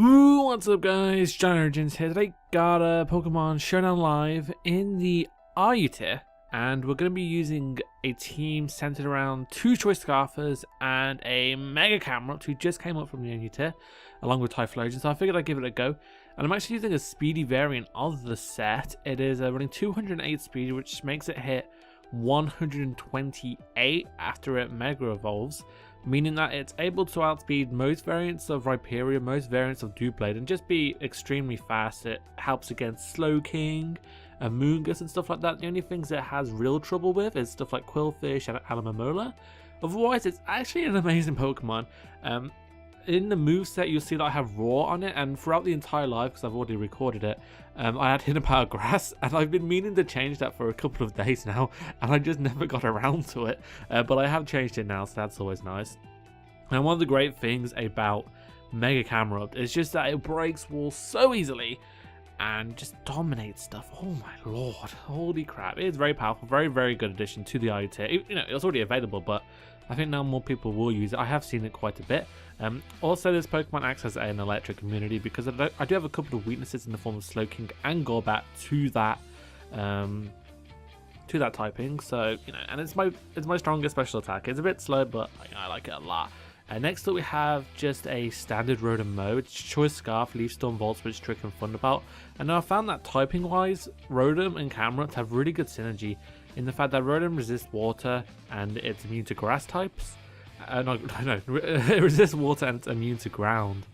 Ooh, what's up guys, JohnOrigins here. Today got a Pokemon Showdown live in the RU tier, and we're going to be using a team centered around two Choice Scarfers and a Mega Camerupt who just came up from the NU tier, along with Typhlosion, so I figured I'd give it a go. And I'm actually using a speedy variant of the set. It is running 208 speed, which makes it hit 128 after it Mega Evolves, meaning that it's able to outspeed most variants of Rhyperior, most variants of Doublade, and just be extremely fast. It helps against Slowking and Moongus and stuff like that. The only things it has real trouble with is stuff like Quillfish and Alamomola. Otherwise, it's actually an amazing Pokemon. In the moveset, you'll see that I have Roar on it, and throughout the entire live, because I've already recorded it, I had Hidden Power Grass, and I've been meaning to change that for a couple of days now, and I just never got around to it. But I have changed it now, so that's always nice. And one of the great things about Mega Camerupt is just that it breaks walls so easily and just dominates stuff. Oh my lord, holy crap. It's very powerful, very, very good addition to the IU tier. You know, it was already available, but I think now more people will use it. I have seen it quite a bit. Also, this Pokemon acts as an electric immunity because I do have a couple of weaknesses in the form of Slowking and Golbat to that typing. So, you know, and it's my strongest special attack. It's a bit slow, but I like it a lot. Next up, we have just a standard Rotom mode. Choice Scarf, Leaf Storm, Volt Switch, Trick, and Thunderbolt. And I found that typing-wise, Rotom and Camerupt have really good synergy in the fact that Rotom resists water and it's immune to grass types. It resists water and it's immune to ground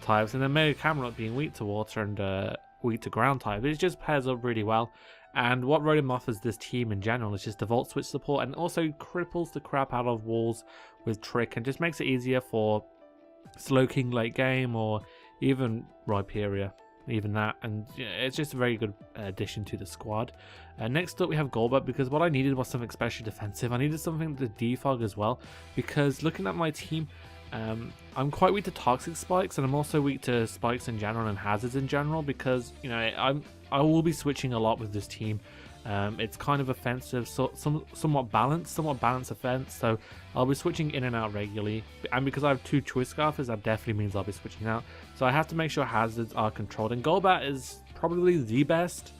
types. And then Mega Camerupt being weak to water and weak to ground type, it just pairs up really well. And what Rotom offers this team in general is just the Volt Switch support, and also cripples the crap out of walls with Trick and just makes it easier for Slowking late game or even Rhyperior, even that. And yeah, it's just a very good addition to the squad. Next up, we have Golbat, because what I needed was something especially defensive. I needed something to defog as well, because looking at my team, I'm quite weak to toxic spikes, and I'm also weak to spikes in general and hazards in general, because, you know, I will be switching a lot with this team. It's kind of offensive, so somewhat balanced offense, so I'll be switching in and out regularly. And because I have two Choice Scarfers, that definitely means I'll be switching out, so I have to make sure hazards are controlled. And Golbat is probably the best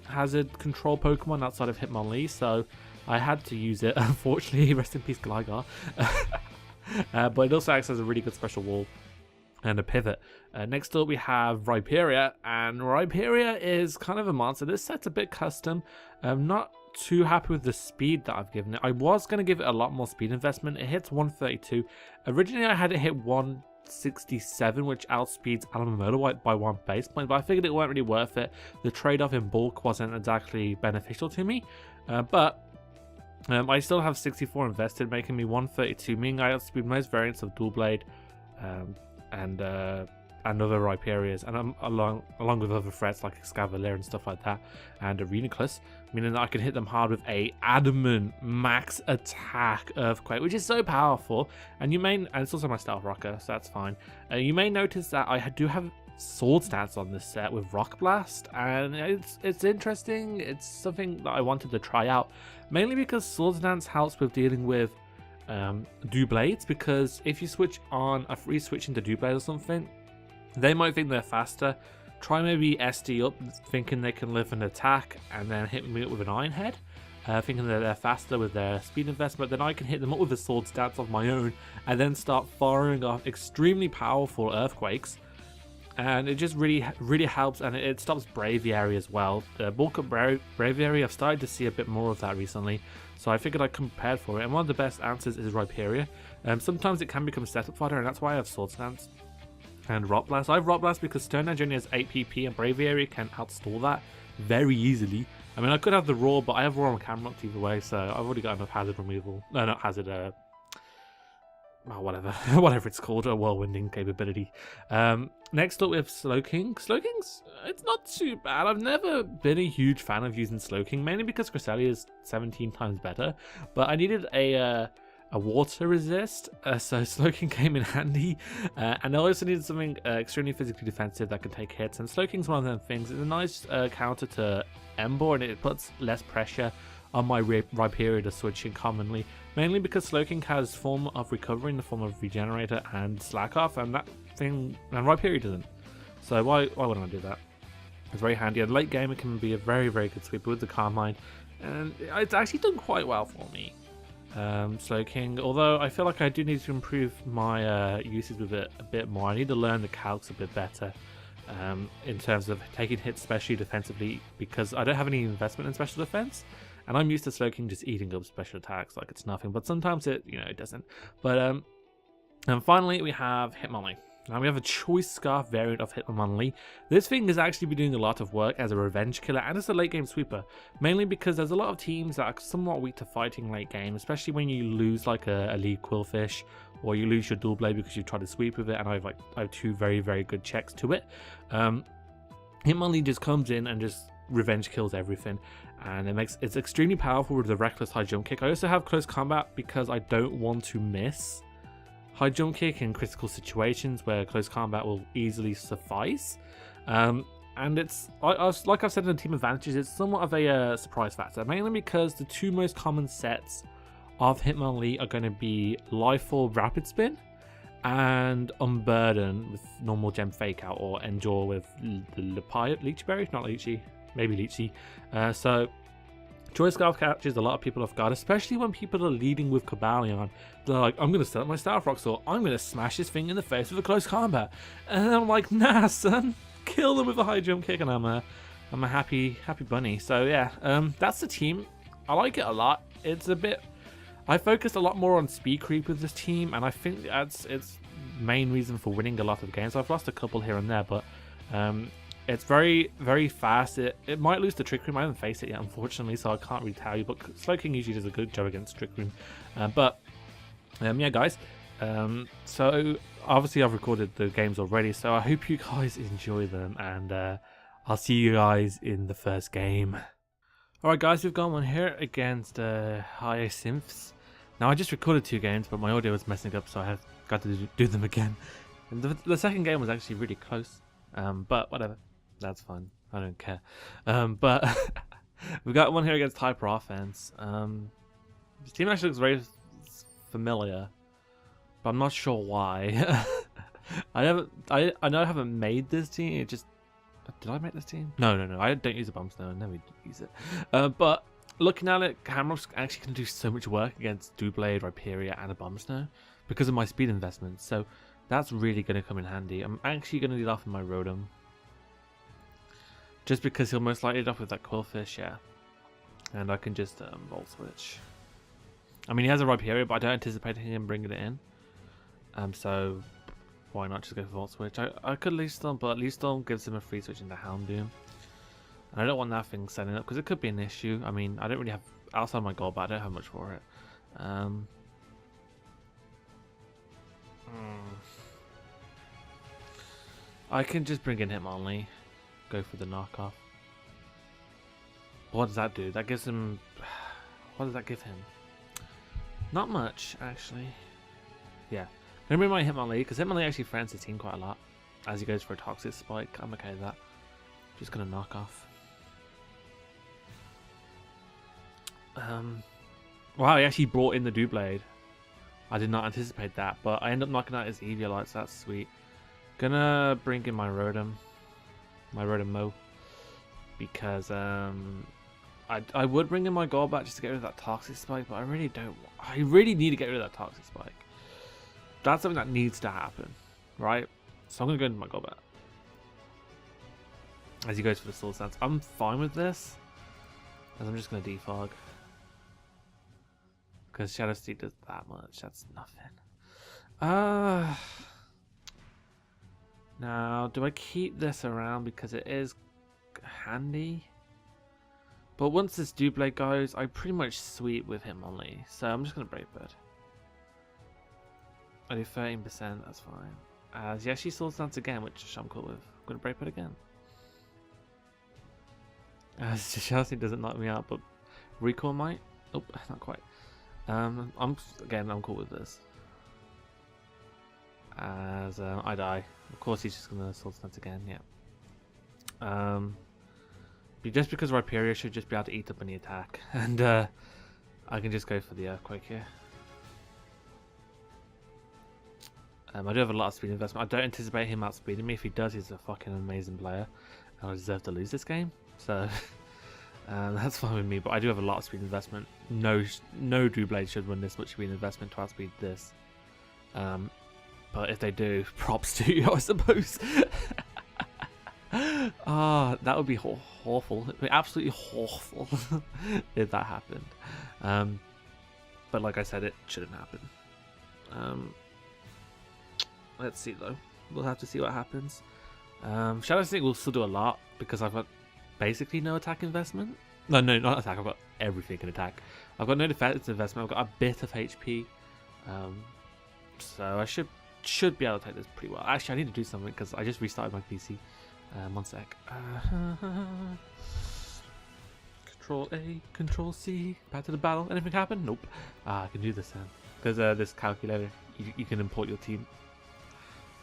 hazard control Pokemon outside of Hitmonlee, so I had to use it. Unfortunately, rest in peace Gligar. But it also acts as a really good special wall and a pivot. Next up, we have Rhyperior, and Rhyperior is kind of a monster. This set's a bit custom. I'm not too happy with the speed that I've given it. I was going to give it a lot more speed investment. It hits 132. Originally, I had it hit 167, which outspeeds Alamomola by 1 base point, but I figured it weren't really worth it. The trade-off in bulk wasn't exactly beneficial to me, but I still have 64 invested, making me 132, meaning I outspeed most variants of Doublade and other Rhyperiors, and along with other threats like Escavalier and stuff like that, and Arenaclus, meaning that I can hit them hard with a adamant max attack Earthquake, which is so powerful. And it's also my Stealth Rocker, so that's fine. You may notice that I do have sword stats on this set with Rock Blast, and it's interesting. It's something that I wanted to try out, mainly because Sword Dance helps with dealing with Doublades, because if you switch on a free switch into Doublade or something, they might think they're faster. Try maybe SD up, thinking they can live an attack, and then hit me up with an Iron Head, thinking that they're faster with their speed investment. Then I can hit them up with the sword stats of my own, and then start firing off extremely powerful Earthquakes. And it just really helps, and it stops Braviary as well. The bulk of Braviary, I've started to see a bit more of that recently, so I figured I'd come prepared for it. And one of the best answers is Rhyperior. Sometimes it can become setup fodder, and that's why I have Sword Stance and Rock Blast. I have Rock Blast because Stone Edge only has 8 PP, and Braviary can outstall that very easily. I mean, I could have the Roar, but I have Roar on Camerupt either way, so I've already got enough hazard removal. No, not hazard, whatever it's called, a whirlwinding capability. Next up, we have Slowking. Slowking's, it's not too bad. I've never been a huge fan of using Slowking, mainly because Cresselia is 17 times better, but I needed a water resist, so Slowking came in handy, and I also needed something extremely physically defensive that can take hits, and Slowking's one of them things. It's a nice counter to Ember, and it puts less pressure on my Rhyperior to switch in commonly, mainly because Slowking has form of recovery in the form of Regenerator and Slack Off, and thing, and Rhyperior doesn't. So why wouldn't I do that? It's very handy. And late game, it can be a very, very good sweeper with the Carmine, and it's actually done quite well for me. Slowking, although I feel like I do need to improve my usage with it a bit more. I need to learn the calcs a bit better in terms of taking hits, especially defensively, because I don't have any investment in special defense, and I'm used to Slowking just eating up special attacks like it's nothing. But sometimes it, it doesn't. But and finally we have hitmonlee. Now we have a choice scarf variant of hitmonlee. This thing has actually been doing a lot of work as a revenge killer and as a late game sweeper, mainly because there's a lot of teams that are somewhat weak to fighting late game, especially when you lose like a lead Quillfish, or you lose your dual blade because you try to sweep with it, and I have two very, very good checks to it. Hitmonlee just comes in and just revenge kills everything, and it's extremely powerful with the reckless high jump kick. I also have close combat because I don't want to miss high jump kick in critical situations where close combat will easily suffice. And it's, like I've said in the team advantages, it's somewhat of a surprise factor, mainly because the two most common sets of Hitmonlee are going to be Lifeorb Rapid Spin and Unburden with normal gem fake out, or Endure with the Leechy Berry, not Leechy, maybe Leechy. So Choice Scarf catches a lot of people off guard, especially when people are leading with Cobalion. They're like, I'm going to set up my Star Rock Sword, I'm going to smash this thing in the face with a close combat. And I'm like, nah, son, kill them with a high jump kick, and I'm a happy bunny. So yeah, that's the team. I like it a lot. It's a bit, I focused a lot more on speed creep with this team, and I think that's its main reason for winning a lot of games. I've lost a couple here and there, but it's very, very fast. It might lose to Trick Room. I haven't faced it yet, unfortunately, so I can't really tell you. But Slowking usually does a good job against Trick Room. Yeah, guys. So obviously I've recorded the games already, so I hope you guys enjoy them, and I'll see you guys in the first game. Alright, guys, we've got one here against Hyacinths. Now I just recorded 2 games, but my audio was messing up, so I have got to do them again. And the second game was actually really close, but whatever. That's fine. I don't care. But we've got one here against Hyper Offense. This team actually looks very familiar, but I'm not sure why. I know I haven't made this team. It just, did I make this team? No. I don't use a Bomb Snow. I never use it. But looking at it, Camerupt's actually going to do so much work against Doublade, Rhyperior, and a Bomb Snow because of my speed investments. So that's really going to come in handy. I'm actually going to lead off with my Rotom, just because he'll most likely lead off with that Quillfish, yeah. And I can just Volt Switch. I mean, he has a Rhyperior, but I don't anticipate him bringing it in. So why not just go for Volt Switch? I could Leaf Storm, but Leaf Storm gives him a free switch into Houndoom. And I don't want that thing setting up because it could be an issue. I mean, I don't really have, outside my goal, but I don't have much for it. I can just bring in Hitmonlee, go for the knockoff. What does that do? That gives him, what does that give him? Not much, actually. Yeah. I'm going to bring my Hitmonlee, because Hitmonlee actually friends his team quite a lot. As he goes for a Toxic Spike, I'm okay with that. Just going to knock off. Wow, he actually brought in the Doublade. I did not anticipate that, but I end up knocking out his Eviolite, so that's sweet. Gonna bring in my Rotom. My Rotom-mo. Because, I would bring in my Golbat just to get rid of that Toxic Spike, but I really don't. I really need to get rid of that Toxic Spike. That's something that needs to happen, right? So I'm going to go into my Golbat. As he goes for the Soul Stance. I'm fine with this, as I'm just going to defog. Because Shadow Steed does that much. That's nothing. Now, do I keep this around because it is handy? But once this Doublade goes, I pretty much sweep with Hitmonlee. So I'm just going to Brave Bird. I do 13%, that's fine. As he actually Soul Stance again, which I'm cool with. I'm going to Brave Bird again. As Chelsea doesn't knock me out, but Recall might. Oh, not quite. I'm cool with this. As I die. Of course he's just going to Soul Stance again, yeah. Just because Rhyperior should just be able to eat up any attack. And I can just go for the Earthquake here. I do have a lot of speed investment. I don't anticipate him outspeeding me. If he does, he's a fucking amazing player. And I deserve to lose this game. So that's fine with me. But I do have a lot of speed investment. No Doublade should win this much speed investment to outspeed this. But if they do, props to you, I suppose. That would be awful. It would be absolutely awful if that happened. But like I said, it shouldn't happen. Let's see though. We'll have to see what happens. Shadow Sneak will still do a lot because I've got basically no attack investment. No, not attack. I've got everything in attack. I've got no defense investment. I've got a bit of HP. So I should be able to take this pretty well. Actually, I need to do something because I just restarted my PC. One sec. Control A, Control C. Back to the battle. Anything happen? Nope. I can do this then. There's this calculator. You can import your team,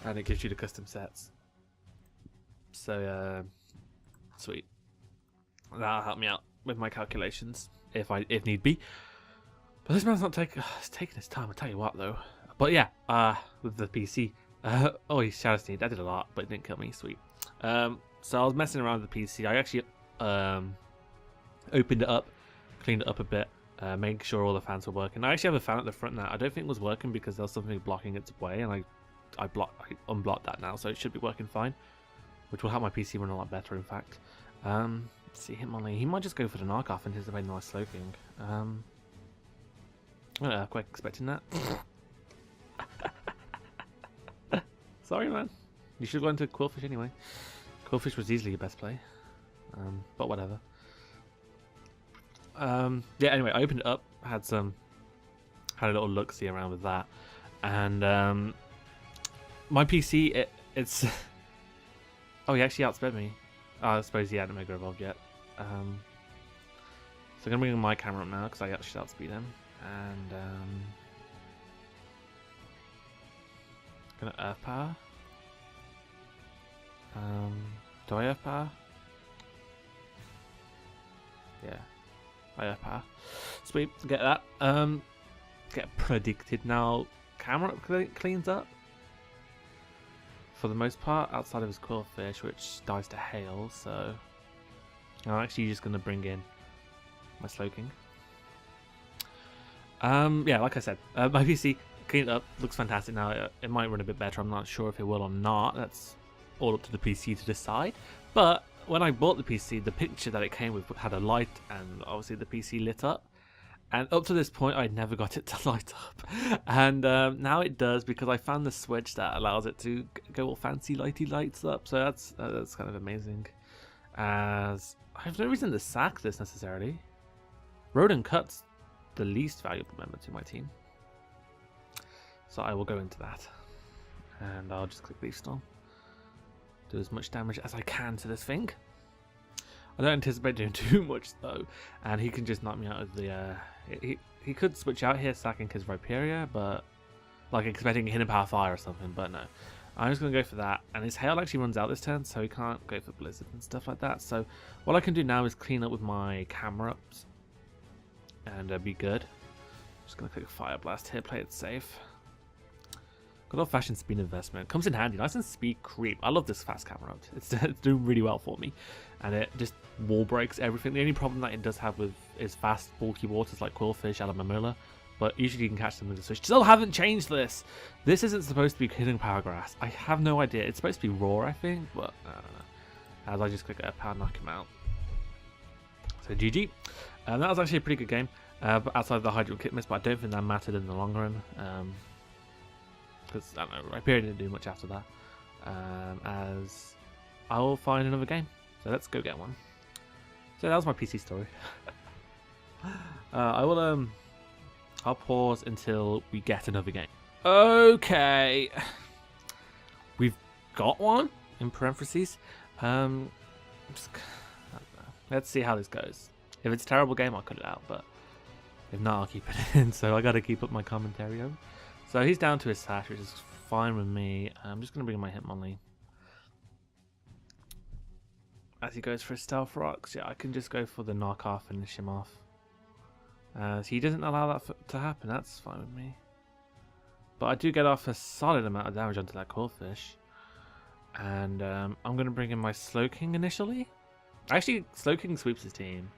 and it gives you the custom sets. So sweet. That'll help me out with my calculations if need be. But this man's not taking his time. I'll tell you what though. But yeah, with the PC. Oh, he's Shadow Sneak. That did a lot, but it didn't kill me. Sweet. So I was messing around with the PC. I actually opened it up, cleaned it up a bit, making sure all the fans were working. I actually have a fan at the front now. I don't think it was working because there was something blocking its way, and I unblocked that now, so it should be working fine, which will help my PC run a lot better. In fact, let's see, hitmonlee. He might just go for the knockoff, anticipating my sloping. Quite expecting that. Sorry, man. You should have gone to Quillfish anyway. Quillfish was easily your best play. But whatever. Yeah, anyway, I opened it up, had a little look-see around with that. And my PC, it's... Oh, he actually outsped me. I suppose he hadn't Mega Evolved yet. So I'm going to bring my camera up now, because I actually outspeed him. And gonna Earth Power. Do I Earth Power? Yeah, I Earth Power. Sweet, get that. Get predicted now. Camera cleans up for the most part, outside of his Quillfish, which dies to hail. So I'm actually just gonna bring in my Slowking. Yeah, like I said, my PC cleaned up, looks fantastic now. It might run a bit better. I'm not sure if it will or not. That's all up to the PC to decide. But when I bought the PC, the picture that it came with had a light, and obviously the PC lit up. And up to this point, I never got it to light up. And now it does, because I found the switch that allows it to go all fancy lighty lights up. So that's kind of amazing. As I have no reason to sack this necessarily. Rotom Cut's the least valuable member to my team. So I will go into that. And I'll just click Leaf Storm. Do as much damage as I can to this thing. I don't anticipate doing too much though, and he can just knock me out of the. He could switch out here, sacking his Rhyperior, but like expecting Hidden Power Fire or something. But no, I'm just gonna go for that. And his Hail actually runs out this turn, so he can't go for Blizzard and stuff like that. So what I can do now is clean up with my camerupt and be good. Just gonna click Fire Blast here, play it safe. Good old-fashioned speed investment. Comes in handy. Nice and speed creep. I love this fast camera. It's doing really well for me. And it just wall breaks everything. The only problem that it does have with is fast, bulky waters like Quillfish, Alamamula. But usually you can catch them with the switch. Still haven't changed this. This isn't supposed to be Hidden Power Grass. I have no idea. It's supposed to be Roar, I think. But I don't know. As I just click a power, knock him out. So GG. That was actually a pretty good game. But outside of the Hydro Kick Miss. But I don't think that mattered in the long run. Because, I don't know, Rhyperior didn't do much after that. As I will find another game. So let's go get one. So that was my PC story. I'll pause until we get another game. Okay. We've got one, in parentheses. Let's see how this goes. If it's a terrible game, I'll cut it out, but if not, I'll keep it in. So I gotta keep up my commentary on. So he's down to his sash, which is fine with me. I'm just going to bring my Hitmonlee. As he goes for his Stealth Rocks, yeah, I can just go for the knockoff and finish him off. As he doesn't allow that to happen, that's fine with me. But I do get off a solid amount of damage onto that Quillfish. And I'm going to bring in my Slowking initially. Actually, Slowking sweeps his team.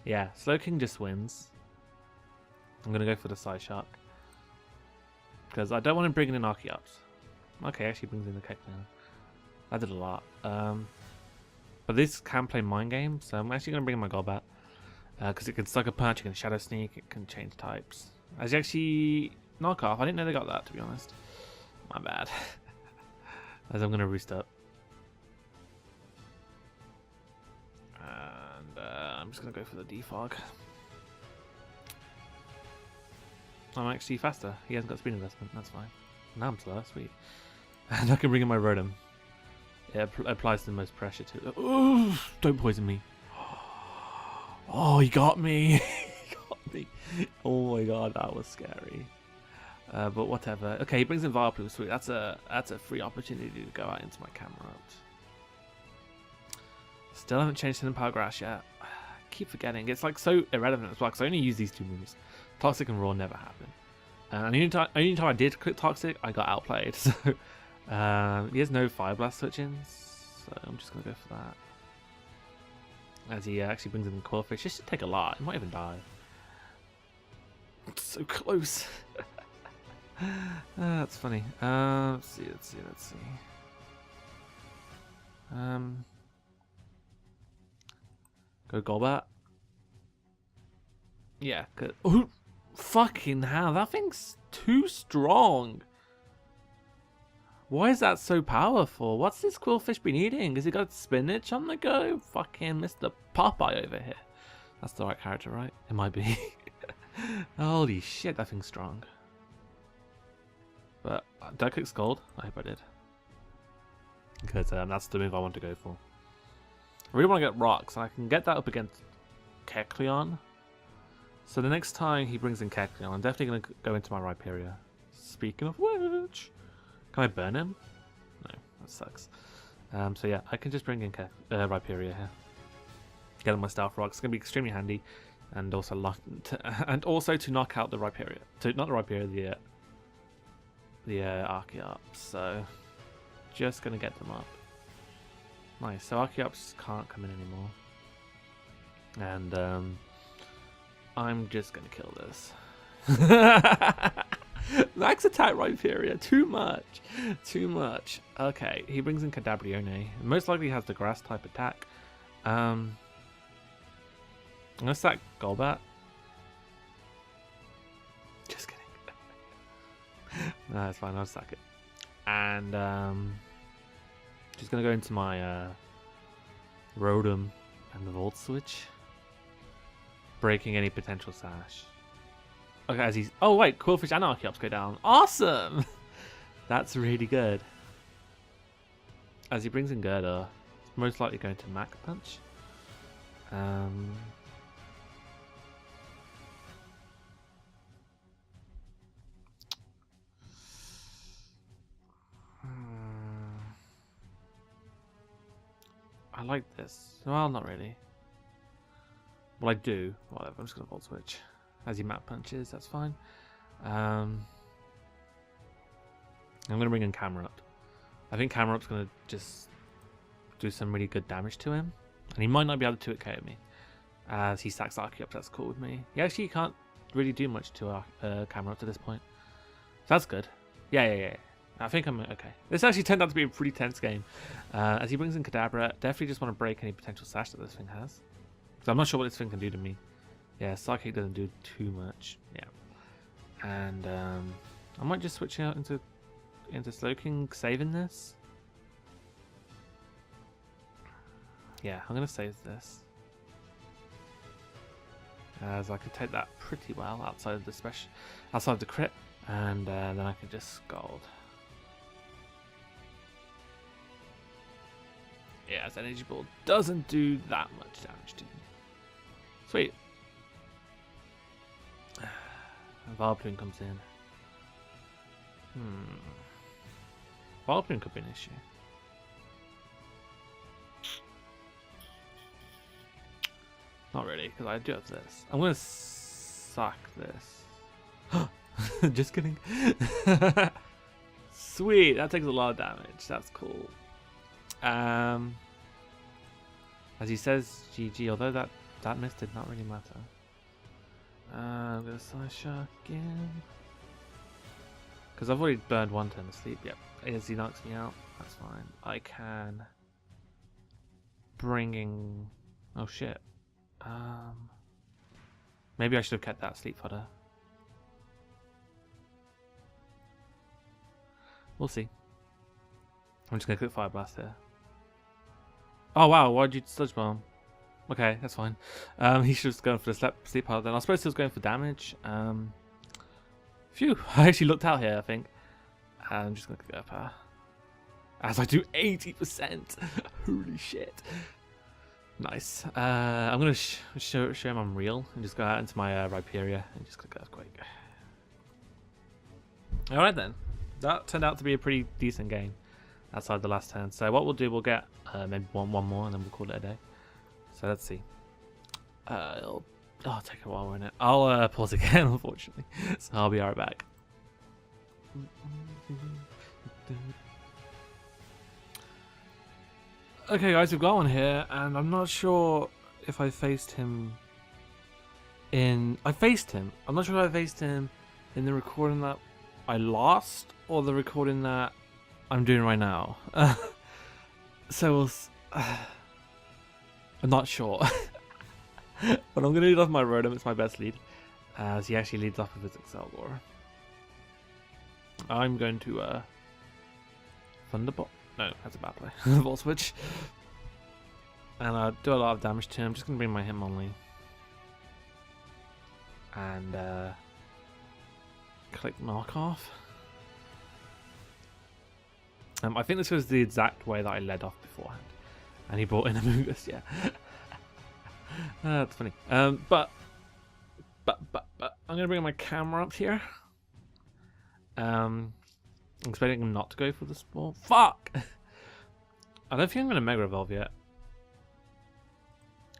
Yeah, Slowking just wins. I'm going to go for the Side Shark. Because I don't want him bringing in Archeops. Okay, actually brings in the Kecleon. That did a lot. But this can play Mind Game, so I'm actually going to bring in my Golbat. Because it can Sucker Punch, it can Shadow Sneak, it can change types. As actually knock off, I didn't know they got that, to be honest. My bad. As I'm going to roost up. And I'm just going to go for the Defog. I'm actually faster. He hasn't got speed investment, that's fine. Now I'm slower, sweet. And I can bring in my Rotom. It applies the most pressure to it. Oh, don't poison me. Oh, he got me. He got me. Oh my god, that was scary. But whatever. Okay, he brings in Vileplume, sweet. That's a free opportunity to go out into my camerupt. Still haven't changed Hidden Power Grass yet. I keep forgetting. It's like so irrelevant as well, because I only use these two moves. Toxic and Raw never happen. And the only time I did click Toxic, I got outplayed. So he has no Fire Blast switch-ins, so I'm just going to go for that. As he actually brings in the Quillfish. This should take a lot. It might even die. It's so close. That's funny. Let's see. Go Golbat. Yeah, good. Oh, fucking hell. That thing's too strong. Why is that so powerful? What's this Quillfish been eating? Has he got spinach on the go? Fucking Mr. Popeye over here. That's the right character, right? It might be. Holy shit, that thing's strong. But did I click Scald? I hope I did. Because that's the move I want to go for. I really want to get Rocks, and I can get that up against Kecleon. So the next time he brings in Kecleon, I'm definitely going to go into my Rhyperior. Speaking of which, can I burn him? No, that sucks. So yeah, I can just bring in Rhyperior here. Get on my Stealth Rock. It's going to be extremely handy, and also to knock out the Rhyperior. Not the Rhyperior, the Archeops. So just going to get them up. Nice. So Archeops can't come in anymore, and I'm just going to kill this. Max attack Rhyperior. Too much. Too much. Okay, he brings in Cadabrione. Most likely has the grass type attack. I'm going to sack Golbat. Just kidding. No, it's fine. I'll sack it. And just going to go into my Rotom and the Volt Switch. Breaking any potential sash. Okay, as he's... Oh, wait. Quillfish and Archeops go down. Awesome! That's really good. As he brings in Gerda, it's most likely going to Mach Punch. I like this. Well, not really. Well, I do. Whatever. I'm just going to Volt Switch. As he Mach Punches, that's fine. I'm going to bring in Camerupt. I think Camerupt's going to just do some really good damage to him. And he might not be able to 2-KO me. As he stacks Archeops, that's cool with me. He actually can't really do much to Camerupt at this point. So that's good. Yeah. I think I'm okay. This actually turned out to be a pretty tense game. As he brings in Kadabra, definitely just want to break any potential sash that this thing has. So I'm not sure what this thing can do to me. Yeah, Psychic doesn't do too much. Yeah. And I might just switch out into Slowking, saving this. Yeah, I'm going to save this. As I can take that pretty well outside of the crit. And then I can just Scald. Yeah, as Energy Ball doesn't do that much damage to me. Sweet. Vileplume comes in. Vileplume could be an issue. Not really, because I do have this. I'm going to suck this. Just kidding. Sweet, that takes a lot of damage. That's cool. As he says, GG. Although that miss did not really matter. I'm gonna Side Shark again. Because I've already burned one turn of sleep. Yep. As he knocks me out, that's fine. I can bringing. Oh shit. Maybe I should have kept that sleep fodder. We'll see. I'm just gonna click Fire Blast here. Oh wow, why'd you Sludge Bomb? Okay, that's fine. He should have gone for the sleep pile then. I suppose he was going for damage. Phew, I actually looked out here, I think. I'm just gonna go up as I do 80%. Holy shit. Nice. I'm gonna show him I'm real and just go out into my Rhyperia and just click Earthquake. Alright then. That turned out to be a pretty decent game outside the last turn. So what we'll do, we'll get maybe one more and then we'll call it a day. So let's see. I'll take a while, won't it? I'll pause again, unfortunately. So I'll be right back. Okay guys, we've got one here, and I'm not sure if I faced him in... I faced him. I'm not sure if I faced him in the recording that I lost, or the recording that I'm doing right now. So we'll... I'm not sure. But I'm going to lead off my Rotom. It's my best lead, as he actually leads off with his Excelgor. I'm going to Thunderbolt. No, that's a bad play. Volt Switch. And I'll do a lot of damage to him. I'm just going to bring my hitmonlee. And click Knock Off. I think this was the exact way that I led off beforehand. And he brought in a Mungus, yeah. That's funny. But I'm going to bring my camera up here. I'm expecting him not to go for the Spore. Fuck! I don't think I'm going to Mega Evolve yet.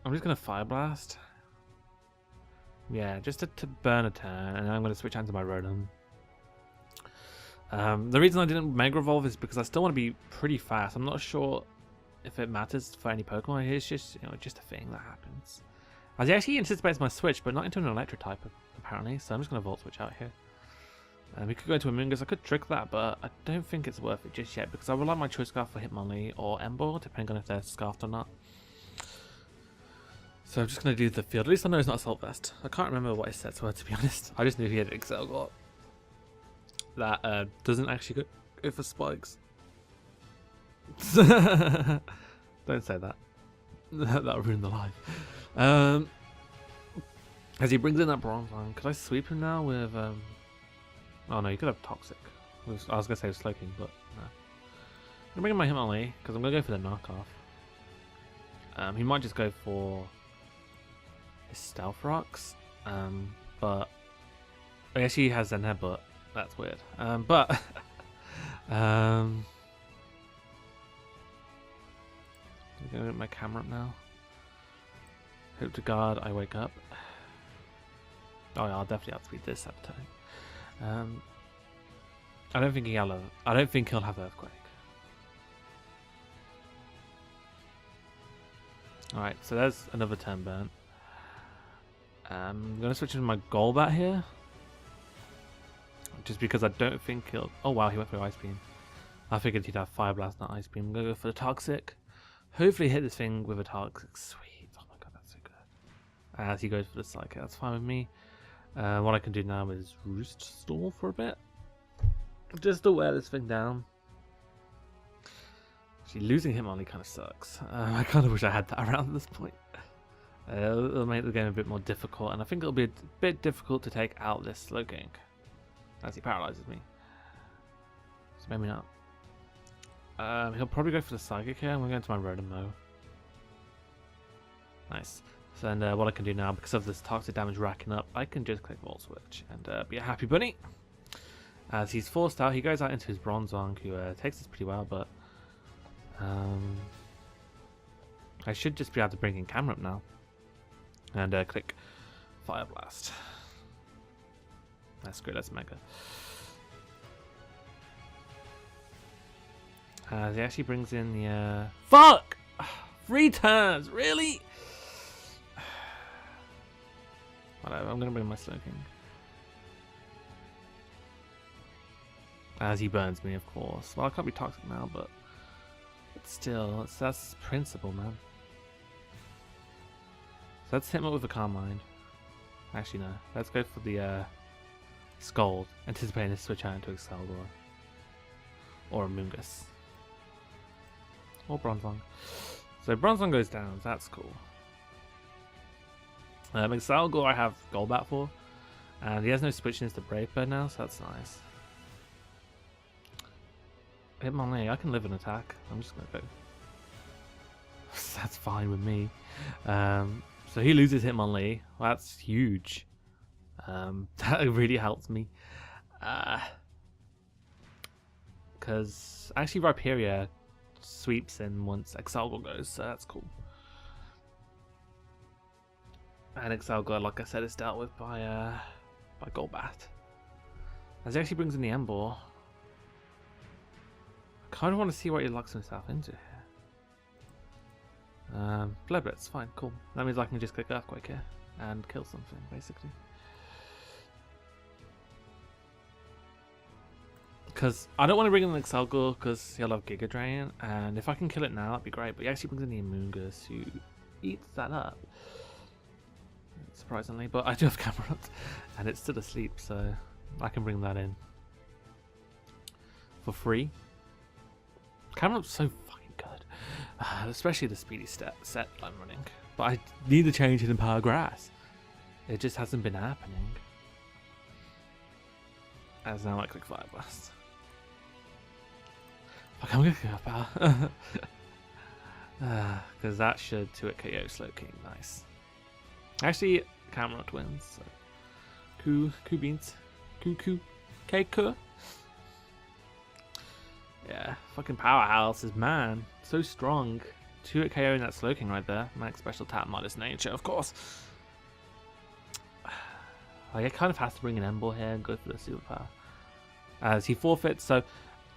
I'm just going to Fire Blast. Yeah, just to burn a turn, and then I'm going to switch hands to my Rotom. The reason I didn't Mega Evolve is because I still want to be pretty fast. I'm not sure if it matters for any Pokemon. It's just, just a thing that happens. As he actually anticipates my switch, but not into an Electric type, apparently. So I'm just going to Volt Switch out here. We could go into a Mungus. I could trick that, but I don't think it's worth it just yet because I would like my Choice Scarf for Hitmonlee or Ember, depending on if they're scarfed or not. So I'm just going to do the field. At least I know it's not Assault Vest. I can't remember what his sets were, to be honest. I just knew he had an Excelgor that doesn't actually go for spikes. Don't say that. That'll ruin the life. As he brings in that Bronzong, could I sweep him now with... Oh no, you could have Toxic. I was going to say Slowking, but no. I'm going to bring in my Hitmonlee, because I'm going to go for the knockoff. He might just go for his Stealth Rocks, but... I guess he has Zen Headbutt. That's weird. But... I'm going to get my camera up now. Hope to God I wake up. Oh yeah, I'll definitely outspeed this at the time. I don't think he'll have Earthquake. Alright, so there's another turn burnt. I'm gonna switch into my Golbat here. Just because I don't think he'll... Oh wow, he went for Ice Beam. I figured he'd have Fire Blast, not Ice Beam. I'm gonna go for the Toxic. Hopefully hit this thing with a Toxic. Sweet. Oh my god, that's so good. As he goes for the Psychic, that's fine with me. What I can do now is Roost Stall for a bit. Just to wear this thing down. Actually, losing Hitmonlee kind of sucks. I kind of wish I had that around at this point. It'll make the game a bit more difficult, and I think it'll be a bit difficult to take out this Slowking, as he paralyzes me. So maybe not. He'll probably go for the Psychic here. I'm going to go into my Rotom Mo. Nice. So, and what I can do now, because of this toxic damage racking up, I can just click Volt Switch and be a happy bunny. As he's forced out, he goes out into his Bronzong, who takes this pretty well, but I should just be able to bring in Camerupt now. And click Fire Blast. That's great. Let's Mega. He actually brings in the fuck! 3 turns, really? Whatever, I'm gonna bring my Slowking. As he burns me, of course. Well, I can't be toxic now, but still, that's principle, man. So let's hit him up with a Calm Mind. Actually, no. Let's go for the Scold, anticipating to switch out into Excelgor. Or a Mungus. Or Bronzong. So Bronzong goes down, so that's cool. Excelgor I have Golbat for, and he has no switching into Brave Bird now, so that's nice. Hitmonlee, I can live an attack. I'm just gonna go. That's fine with me. So he loses Hitmonlee. Well, that's huge. That really helps me. Because actually Rhyperior sweeps in once Excelgor goes, so that's cool. And Excelgor, like I said, is dealt with by Golbat. As he actually brings in the Emboar. I kind of want to see what he locks himself into here. Blood Blitz, fine, cool. That means I can just click Earthquake here and kill something, basically. Because I don't want to bring in an Excelgor because he'll have Giga Drain, and if I can kill it now, that'd be great. But he actually brings in the Amoonguss, who eats that up, surprisingly. But I do have Camerupt, and it's still asleep, so I can bring that in for free. Camerupt's so fucking good, especially the speedy set that I'm running. But I need to change it in Power Grass. It just hasn't been happening. As now I click Fire Blast. Fuck, I'm gonna go Power. Because that should 2-hit KO Slowking. Nice. Actually, Camerupt wins. So. Coo beans. Coo. Yeah, fucking powerhouses, man. So strong. 2-hit KO in that Slowking right there. Max special tap minus nature, of course. Like, I kind of have to bring an Emboar here and go for the superpower. As he forfeits, so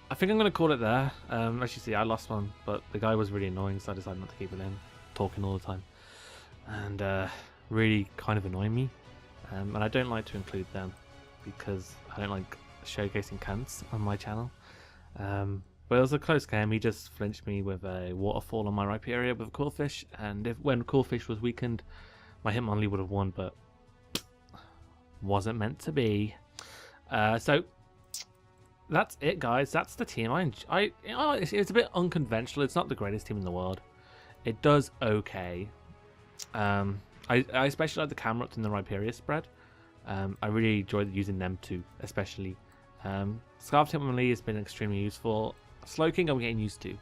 I think I'm going to call it there. As you see, I lost one, but the guy was really annoying, so I decided not to keep it in. Talking all the time. And really kind of annoying me. And I don't like to include them because I don't like showcasing cunts on my channel. But it was a close game. He just flinched me with a Waterfall on my Rhyperior with a Coolfish, and when Coolfish was weakened, my Hitmonlee would have won, but wasn't meant to be. So that's it, guys. That's the team. It's a bit unconventional. It's not the greatest team in the world. It does okay. I especially like the Camerupt and the Rhyperior spread. I really enjoyed using them too, especially. Scarf Hitmonlee has been extremely useful. Slowking I'm getting used to.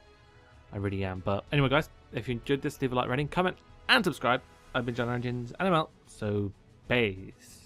I really am. But anyway, guys, if you enjoyed this, leave a like, rating, comment, and subscribe. I've been JohnOrigins, and I'm out. So, base.